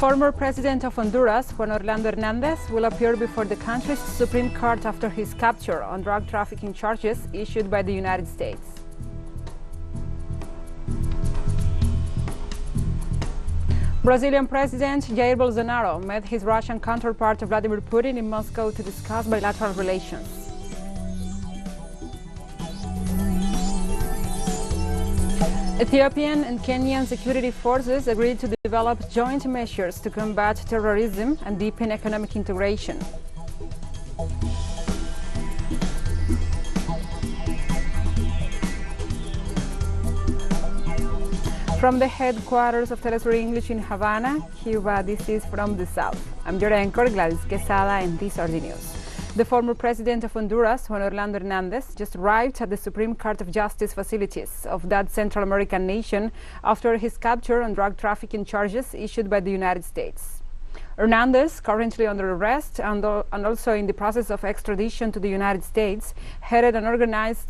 Former President of Honduras, Juan Orlando Hernandez, will appear before the country's Supreme Court after his capture on drug trafficking charges issued by the United States. Brazilian President Jair Bolsonaro met his Russian counterpart Vladimir Putin in Moscow to discuss bilateral relations. Ethiopian and Kenyan security forces agreed to develop joint measures to combat terrorism and deepen economic integration. From the headquarters of Telesur English in Havana, Cuba, this is From the South. I'm your anchor, Gladys Quesada, and these are the news. The former president of Honduras, Juan Orlando Hernandez, just arrived at the Supreme Court of Justice facilities of that Central American nation after his capture on drug trafficking charges issued by the United States. Hernandez, currently under arrest and also in the process of extradition to the United States, headed an organized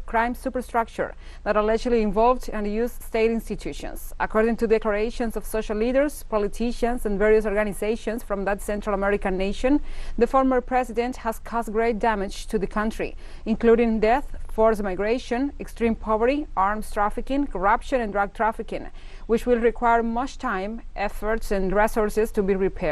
crime superstructure that allegedly involved and used state institutions. According to declarations of social leaders, politicians, and various organizations from that Central American nation, the former president has caused great damage to the country, including death, forced migration, extreme poverty, arms trafficking, corruption, and drug trafficking, which will require much time, efforts, and resources to be repaired.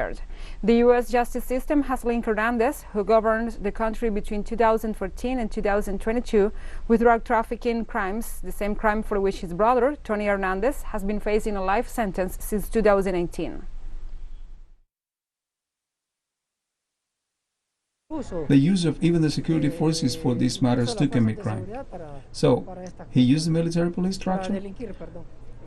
The U.S. justice system has linked Hernandez, who governed the country between 2014 and 2022, with drug trafficking crimes, the same crime for which his brother, Tony Hernandez, has been facing a life sentence since 2018. The use of even the security forces for these matters to commit crime. So, he used the military police structure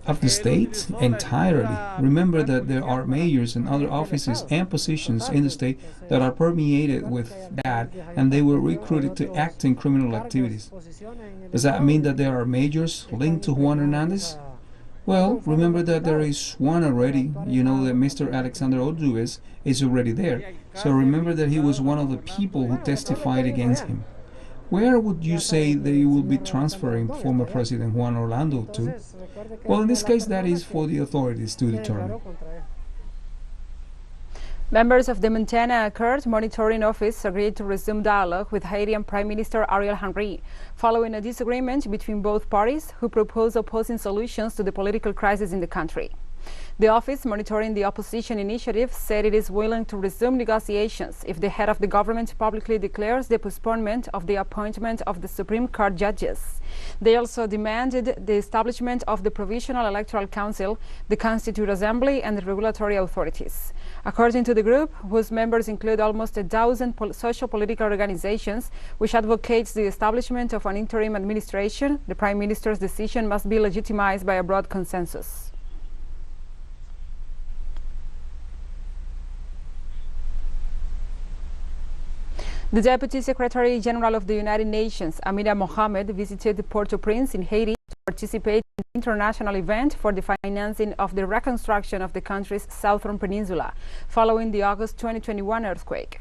of the state entirely. Remember that there are mayors and other offices and positions in the state that are permeated with that, and they were recruited to act in criminal activities. Does that mean that there are majors linked to Juan Hernandez? Well, remember that there is one already. You know that Mr. Alexander Odues is already there. So remember that he was one of the people who testified against him. Where would you say they will be transferring former President Juan Orlando to? Well, in this case, that is for the authorities to determine. Members of the Montana Accord Monitoring Office agreed to resume dialogue with Haitian Prime Minister Ariel Henry, following a disagreement between both parties who proposed opposing solutions to the political crisis in the country. The office monitoring the opposition initiative said it is willing to resume negotiations if the head of the government publicly declares the postponement of the appointment of the Supreme Court judges. They also demanded the establishment of the Provisional Electoral Council, the Constituent Assembly, and the regulatory authorities. According to the group, whose members include almost a dozen social-political organizations, which advocates the establishment of an interim administration, the Prime Minister's decision must be legitimized by a broad consensus. The Deputy Secretary General of the United Nations, Amina Mohammed, visited Port-au-Prince in Haiti to participate in an international event for the financing of the reconstruction of the country's southern peninsula, following the August 2021 earthquake.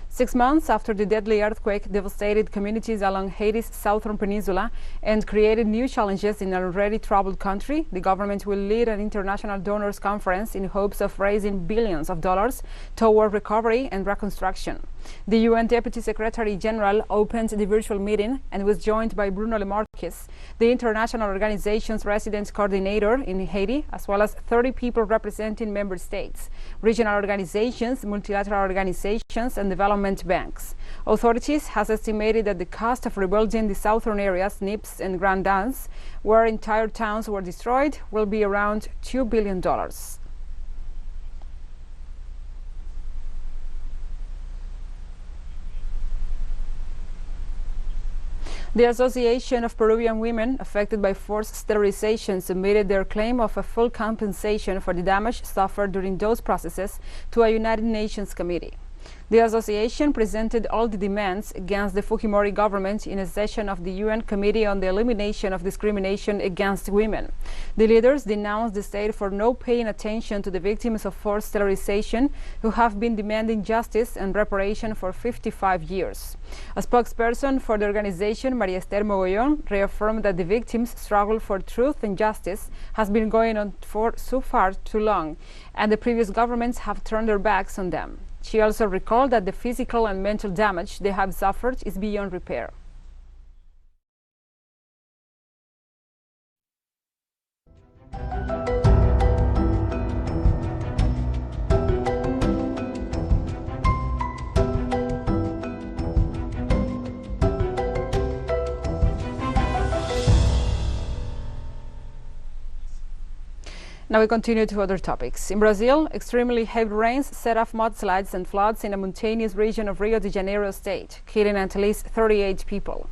6 months after the deadly earthquake devastated communities along Haiti's southern peninsula and created new challenges in an already troubled country, the government will lead an international donors conference in hopes of raising billions of dollars toward recovery and reconstruction. The UN Deputy Secretary General opened the virtual meeting and was joined by Bruno Lemarquis, the international organization's resident coordinator in Haiti, as well as 30 people representing member states, regional organizations, multilateral organizations, and development banks. Authorities have estimated that the cost of rebuilding the southern areas, Nips and Grand Anse, where entire towns were destroyed, will be around $2 billion. The Association of Peruvian Women Affected by Forced Sterilization submitted their claim of a full compensation for the damage suffered during those processes to a United Nations committee. The association presented all the demands against the Fujimori government in a session of the UN Committee on the Elimination of Discrimination Against Women. The leaders denounced the state for not paying attention to the victims of forced sterilization who have been demanding justice and reparation for 55 years. A spokesperson for the organization, Maria Esther Mogollón, reaffirmed that the victims' struggle for truth and justice has been going on for so far too long, and the previous governments have turned their backs on them. She also recalled that the physical and mental damage they have suffered is beyond repair. Now we continue to other topics. In Brazil, extremely heavy rains set off mudslides and floods in a mountainous region of Rio de Janeiro state, killing at least 38 people.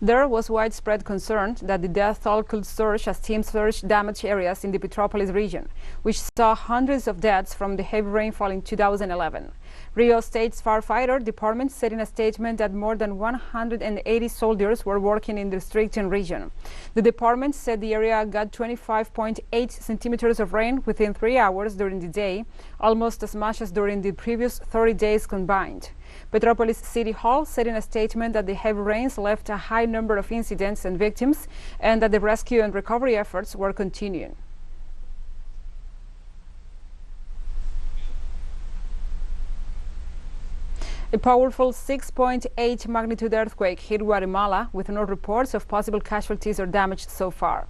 There was widespread concern that the death toll could surge as teams searched damaged areas in the Petrópolis region, which saw hundreds of deaths from the heavy rainfall in 2011. Rio State's firefighter department said in a statement that more than 180 soldiers were working in the stricken region. The department said the area got 25.8 centimeters of rain within 3 hours during the day, almost as much as during the previous 30 days combined. Petrópolis City Hall said in a statement that the heavy rains left a high number of incidents and victims, and that the rescue and recovery efforts were continuing. A powerful 6.8 magnitude earthquake hit Guatemala, with no reports of possible casualties or damage so far.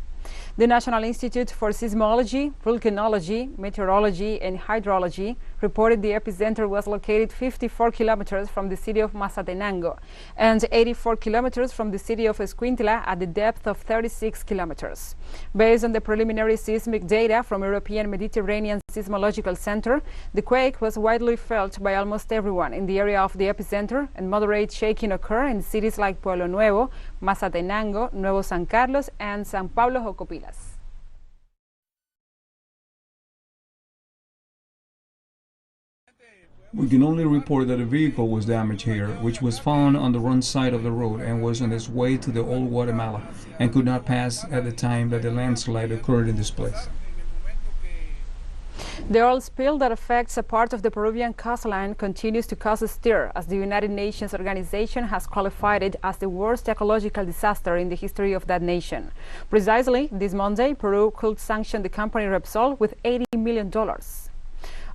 The National Institute for Seismology, Volcanology, Meteorology and Hydrology reported the epicenter was located 54 kilometers from the city of Mazatenango and 84 kilometers from the city of Escuintla at the depth of 36 kilometers. Based on the preliminary seismic data from European Mediterranean Seismological Center, the quake was widely felt by almost everyone in the area of the epicenter, and moderate shaking occurred in cities like Pueblo Nuevo, Mazatenango, Nuevo San Carlos and San Pablo Jocopilas. We can only report that a vehicle was damaged here, which was found on the wrong side of the road and was on its way to the old Guatemala and could not pass at the time that the landslide occurred in this place. The oil spill that affects a part of the Peruvian coastline continues to cause a stir, as the United Nations organization has qualified it as the worst ecological disaster in the history of that nation. Precisely this Monday, Peru could sanction the company Repsol with $80 million.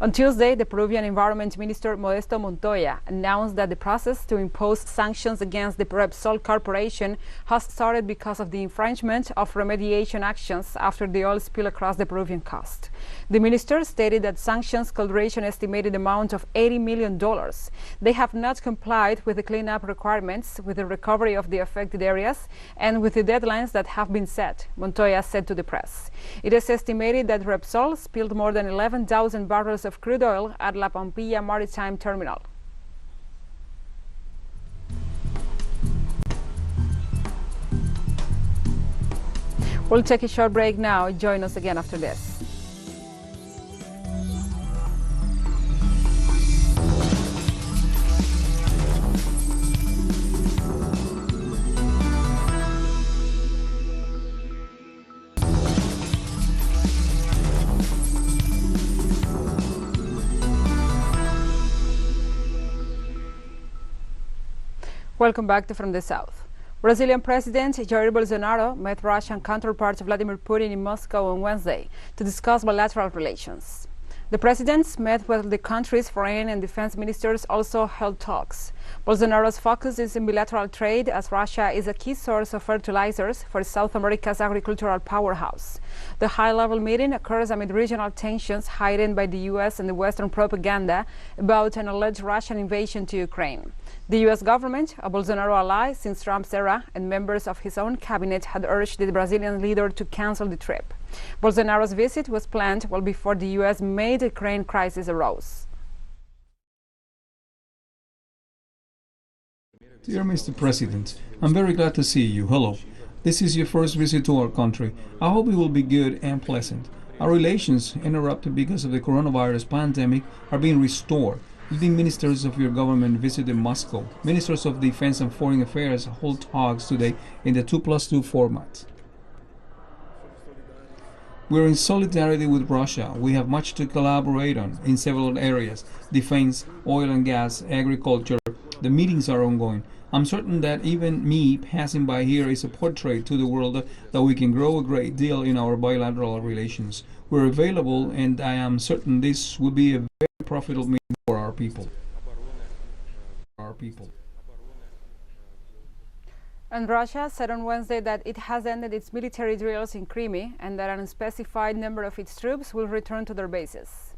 On Tuesday, the Peruvian Environment Minister Modesto Montoya announced that the process to impose sanctions against the Repsol Corporation has started because of the infringement of remediation actions after the oil spill across the Peruvian coast. The minister stated that sanctions could reach an estimated amount of $80 million. They have not complied with the cleanup requirements, with the recovery of the affected areas, and with the deadlines that have been set, Montoya said to the press. It is estimated that Repsol spilled more than 11,000 barrels of crude oil at La Pampilla Maritime Terminal. We'll take a short break now. Join us again after this. Welcome back to From the South. Brazilian President Jair Bolsonaro met Russian counterpart Vladimir Putin in Moscow on Wednesday to discuss bilateral relations. The presidents met while the country's foreign and defense ministers also held talks. Bolsonaro's focus is in bilateral trade, as Russia is a key source of fertilizers for South America's agricultural powerhouse. The high-level meeting occurs amid regional tensions heightened by the U.S. and the Western propaganda about an alleged Russian invasion to Ukraine. The U.S. government, a Bolsonaro ally since Trump's era, and members of his own cabinet had urged the Brazilian leader to cancel the trip. Bolsonaro's visit was planned well before the U.S. made the Ukraine crisis arose. Dear Mr. President, I'm very glad to see you. Hello. This is your first visit to our country. I hope it will be good and pleasant. Our relations, interrupted because of the coronavirus pandemic, are being restored. Leading ministers of your government visited Moscow. Ministers of Defense and Foreign Affairs hold talks today in the 2+2 format. We're in solidarity with Russia. We have much to collaborate on in several areas: defense, oil and gas, agriculture. The meetings are ongoing. I'm certain that even me passing by here is a portrait to the world that we can grow a great deal in our bilateral relations. We're available, and I am certain this will be a very profitable meeting for our people. And Russia said on Wednesday that it has ended its military drills in Crimea and that an unspecified number of its troops will return to their bases.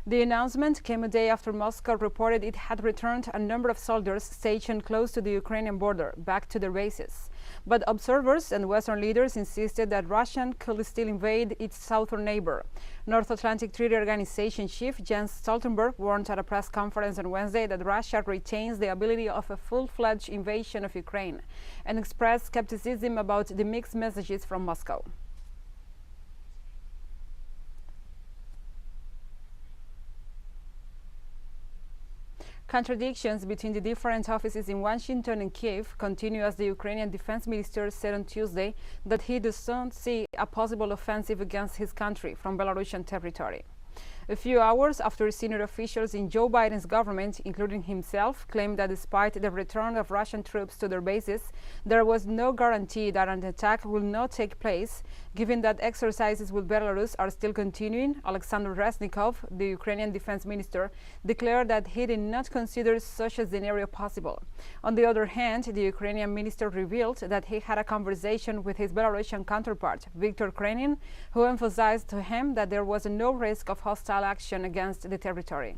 The announcement came a day after Moscow reported it had returned a number of soldiers stationed close to the Ukrainian border back to their bases. But observers and Western leaders insisted that Russia could still invade its southern neighbor. North Atlantic Treaty Organization Chief Jens Stoltenberg warned at a press conference on Wednesday that Russia retains the ability of a full-fledged invasion of Ukraine and expressed skepticism about the mixed messages from Moscow. Contradictions between the different offices in Washington and Kiev continue as the Ukrainian defense minister said on Tuesday that he does not see a possible offensive against his country from Belarusian territory. A few hours after senior officials in Joe Biden's government, including himself, claimed that despite the return of Russian troops to their bases, there was no guarantee that an attack will not take place, given that exercises with Belarus are still continuing. Alexander Reznikov, the Ukrainian defense minister, declared that he did not consider such a scenario possible. On the other hand, the Ukrainian minister revealed that he had a conversation with his Belarusian counterpart, Viktor Krenin, who emphasized to him that there was no risk of hostile action against the territory.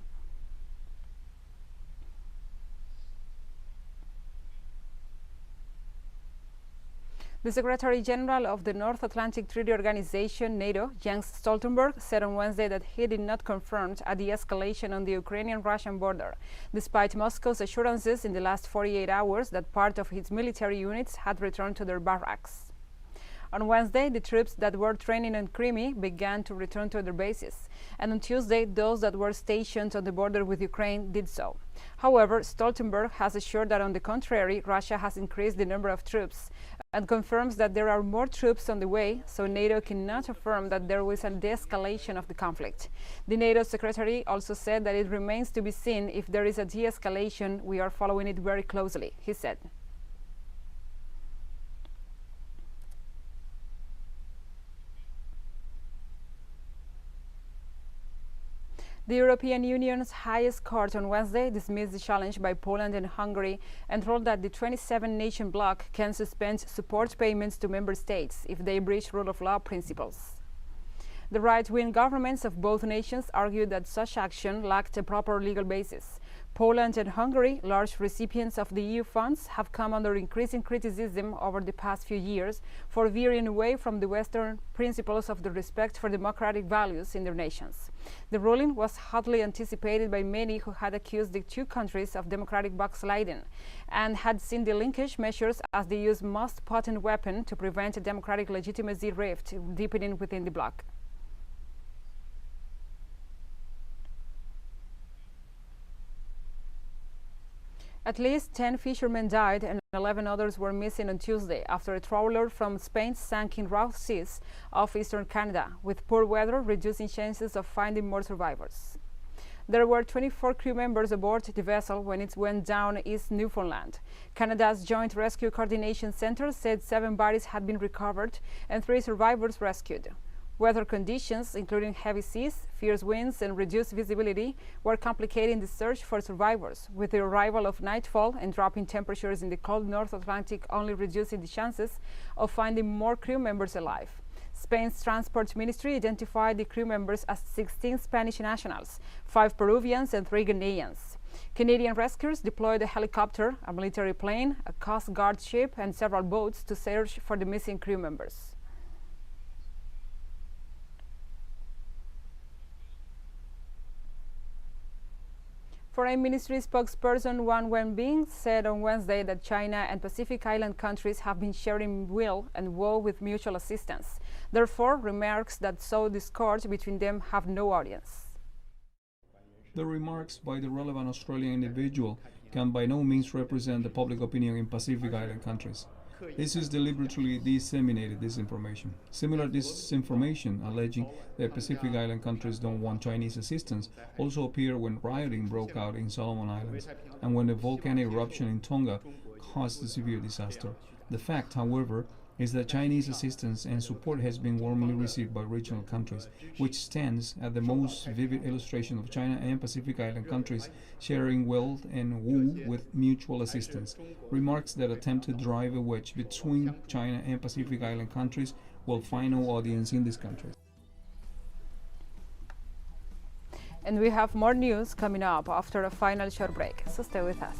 The Secretary General of the North Atlantic Treaty Organization, NATO, Jens Stoltenberg, said on Wednesday that he did not confirm a de-escalation on the Ukrainian-Russian border, despite Moscow's assurances in the last 48 hours that part of its military units had returned to their barracks. On Wednesday, the troops that were training in Crimea began to return to their bases, and on Tuesday, those that were stationed on the border with Ukraine did so. However, Stoltenberg has assured that, on the contrary, Russia has increased the number of troops and confirms that there are more troops on the way, so NATO cannot affirm that there was a de-escalation of the conflict. The NATO secretary also said that it remains to be seen if there is a de-escalation. We are following it very closely, he said. The European Union's highest court on Wednesday dismissed the challenge by Poland and Hungary and ruled that the 27-nation bloc can suspend support payments to member states if they breach rule of law principles. The right-wing governments of both nations argued that such action lacked a proper legal basis. Poland and Hungary, large recipients of the EU funds, have come under increasing criticism over the past few years for veering away from the Western principles of the respect for democratic values in their nations. The ruling was hotly anticipated by many who had accused the two countries of democratic backsliding and had seen the linkage measures as the EU's most potent weapon to prevent a democratic legitimacy rift deepening within the bloc. At least 10 fishermen died and 11 others were missing on Tuesday after a trawler from Spain sank in rough seas off eastern Canada, with poor weather reducing chances of finding more survivors. There were 24 crew members aboard the vessel when it went down East Newfoundland. Canada's Joint Rescue Coordination Centre said 7 bodies had been recovered and 3 survivors rescued. Weather conditions, including heavy seas, fierce winds, and reduced visibility, were complicating the search for survivors, with the arrival of nightfall and dropping temperatures in the cold North Atlantic only reducing the chances of finding more crew members alive. Spain's Transport Ministry identified the crew members as 16 Spanish nationals, 5 Peruvians, and 3 Ghanaians. Canadian rescuers deployed a helicopter, a military plane, a Coast Guard ship, and several boats to search for the missing crew members. Foreign Ministry spokesperson Wang Wenbin said on Wednesday that China and Pacific Island countries have been sharing will and woe with mutual assistance. Therefore, remarks that sow discord between them have no audience. The remarks by the relevant Australian individual can by no means represent the public opinion in Pacific Island countries. This is deliberately disseminated disinformation. Similar disinformation alleging that Pacific Island countries don't want Chinese assistance also appeared when rioting broke out in Solomon Islands and when the volcanic eruption in Tonga caused a severe disaster. The fact, however, is that Chinese assistance and support has been warmly received by regional countries, which stands as the most vivid illustration of China and Pacific Island countries sharing wealth and wool with mutual assistance. Remarks that attempt to drive a wedge between China and Pacific Island countries will find no audience in these countries. And we have more news coming up after a final short break, so stay with us.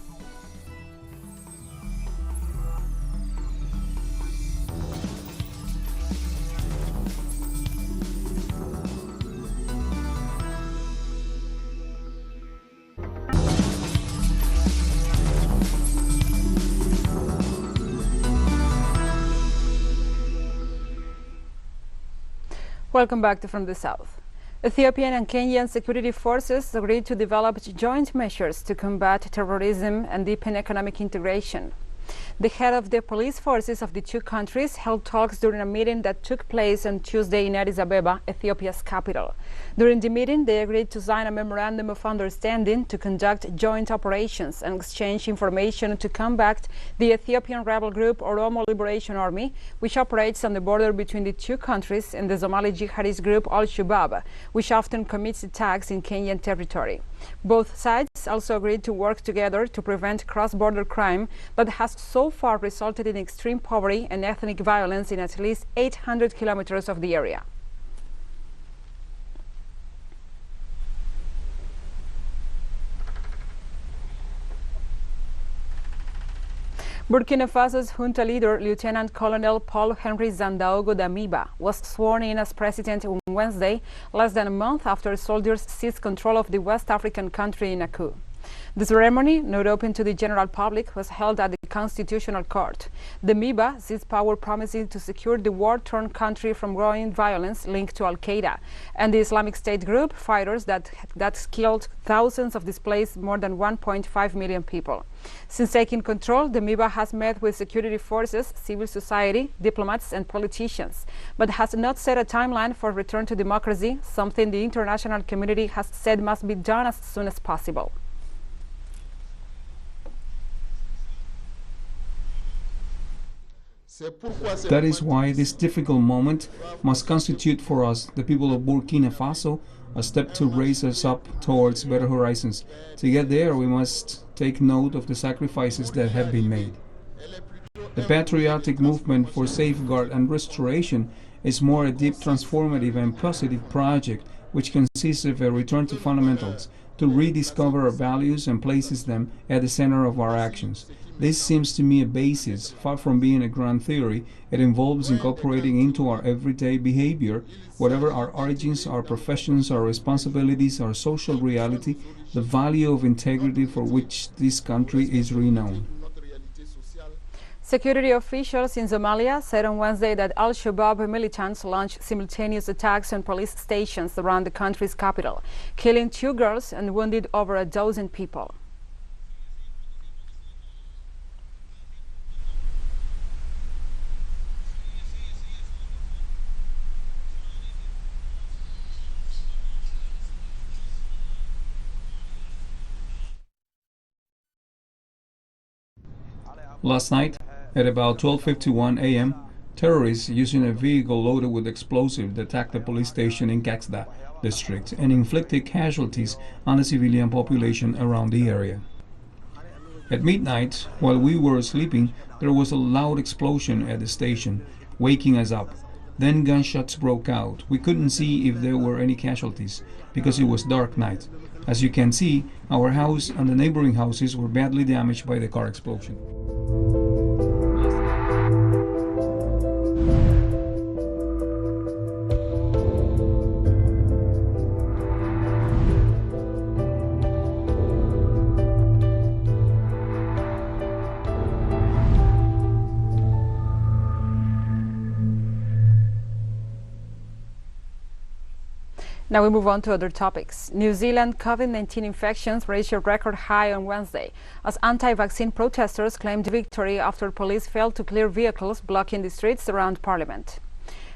Welcome back to From the South. Ethiopian and Kenyan security forces agreed to develop joint measures to combat terrorism and deepen economic integration. The head of the police forces of the two countries held talks during a meeting that took place on Tuesday in Addis Ababa, Ethiopia's capital. During the meeting, they agreed to sign a memorandum of understanding to conduct joint operations and exchange information to combat the Ethiopian rebel group Oromo Liberation Army, which operates on the border between the two countries, and the Somali jihadist group Al-Shabaab, which often commits attacks in Kenyan territory. Both sides also agreed to work together to prevent cross-border crime that has so far resulted in extreme poverty and ethnic violence in at least 800 kilometers of the area. Burkina Faso's junta leader, Lieutenant Colonel Paul-Henri Sandaogo Damiba, was sworn in as president on Wednesday, less than a month after soldiers seized control of the West African country in a coup. The ceremony, not open to the general public, was held at the Constitutional Court. Damiba seized power promising to secure the war-torn country from growing violence linked to Al-Qaeda and the Islamic State group fighters that killed thousands of displaced more than 1.5 million people. Since taking control, Damiba has met with security forces, civil society, diplomats and politicians, but has not set a timeline for return to democracy, something the international community has said must be done as soon as possible. That is why this difficult moment must constitute for us, the people of Burkina Faso, a step to raise us up towards better horizons. To get there, we must take note of the sacrifices that have been made. The patriotic movement for safeguard and restoration is more a deep, transformative and positive project which consists of a return to fundamentals, to rediscover our values and places them at the center of our actions. This seems to me a basis. Far from being a grand theory, it involves incorporating into our everyday behavior, whatever our origins, our professions, our responsibilities, our social reality, the value of integrity for which this country is renowned. Security officials in Somalia said on Wednesday that Al-Shabaab militants launched simultaneous attacks on police stations around the country's capital, killing 2 girls and wounded over a dozen people. Last night, at about 12:51 a.m., terrorists using a vehicle loaded with explosives attacked a police station in Kaxda district and inflicted casualties on the civilian population around the area. At midnight, while we were sleeping, there was a loud explosion at the station, waking us up. Then gunshots broke out. We couldn't see if there were any casualties because it was dark night. As you can see, our house and the neighboring houses were badly damaged by the car explosion. Now we move on to other topics. New Zealand COVID-19 infections reached a record high on Wednesday as anti-vaccine protesters claimed victory after police failed to clear vehicles blocking the streets around Parliament.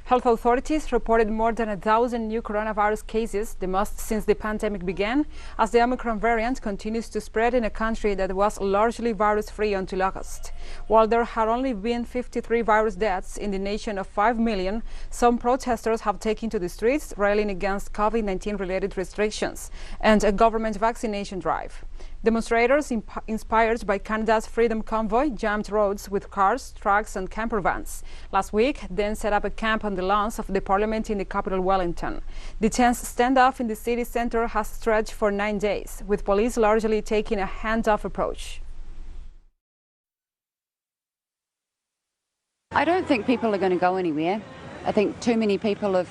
Health authorities reported more than 1,000 new coronavirus cases, the most since the pandemic began, as the Omicron variant continues to spread in a country that was largely virus-free until August. While there had only been 53 virus deaths in the nation of 5 million, some protesters have taken to the streets railing against COVID-19 related restrictions and a government vaccination drive. Demonstrators, inspired by Canada's Freedom Convoy, jammed roads with cars, trucks and camper vans. Last week, then set up a camp on the lawns of the Parliament in the capital Wellington. The tense standoff in the city centre has stretched for 9 days, with police largely taking a hands-off approach. I don't think people are going to go anywhere. I think too many people have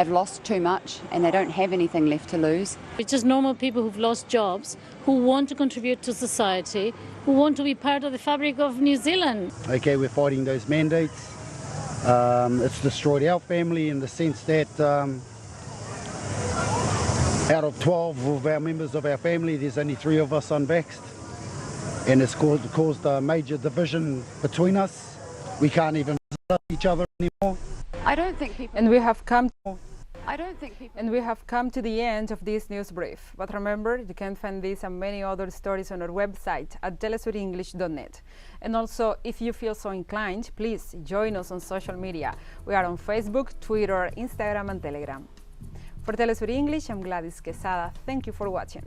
lost too much and they don't have anything left to lose. It's just normal people who've lost jobs, who want to contribute to society, who want to be part of the fabric of New Zealand. Okay, we're fighting those mandates. It's destroyed our family in the sense that out of 12 of our members of our family, there's only 3 of us unvaxxed. And it's caused a major division between us. We can't even visit each other anymore. I don't think people... And we have come to the end of this news brief. But remember, you can find this and many other stories on our website at telesurenglish.net. And also, if you feel so inclined, please join us on social media. We are on Facebook, Twitter, Instagram and Telegram. For Telesur English, I'm Gladys Quesada. Thank you for watching.